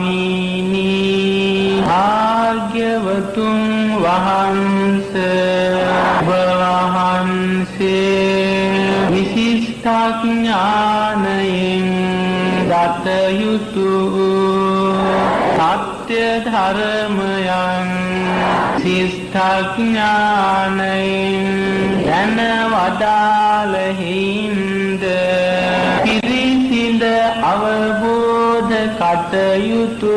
ස්වාමීනි භාග්‍යවතුන් වහන්සේ විශිෂ්ඨඥානයෙන් දත යුතු සත්‍ය ධර්මයන් ශිෂ්ඨඥානයෙන් දැන වදාළ හිඳ පිරිසිඳ අවබෝධ කටයුතු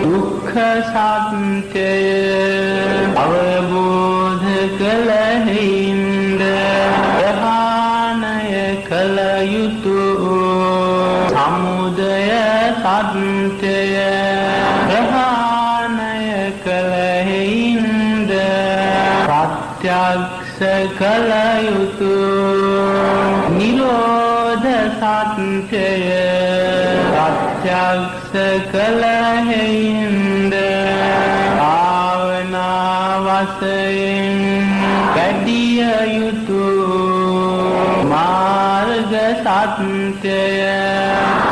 දුක්ඛ සත්‍යය අවබෝධ කළ හිඳ ප්‍රහාණය කළ යුතු සමුදය සත්‍යය ප්‍රහාණය කළ හිඳ ප්‍රත්‍යක්ෂ කළ යුතු නිරෝධ සත්‍යය ප්‍රත්‍යක්ෂ කළ හිඳ භාවනා වශයෙන් වැඩිය යුතු මාර්ග සත්‍යය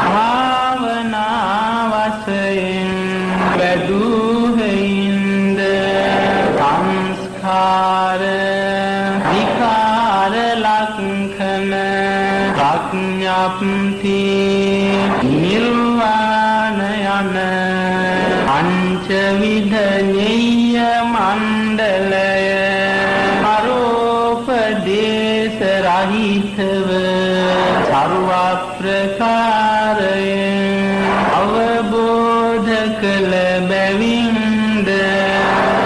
භාවනා වශයෙන් වැඩූ හිඳ සංස්කාර විකාර ලක්ෂණ ප්‍රඥාප්ති නිර්වාණ යන පංචවිධ ඤේය මණ්ඩලය පරෝපදේශ රහිතව සර්ව ප්‍රකාරයෙන් අවබෝධ කළ බැවින්ද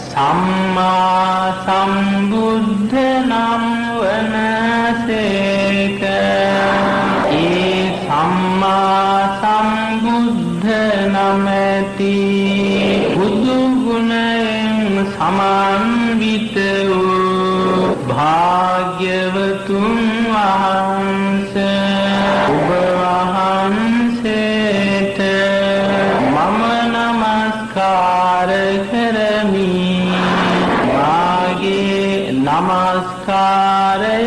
සම්මා සම්බුද්ධ නම් වනසේක. ඒ සම්මා සම්බුද්ධ නමැති බුදු ගුණයෙන් සමන්විත වූ භාග්‍යවතුන් වහන්සේ ඔබ වහන්සේට මම නමස්කාර කරමි. මාගේ නමස්කාරය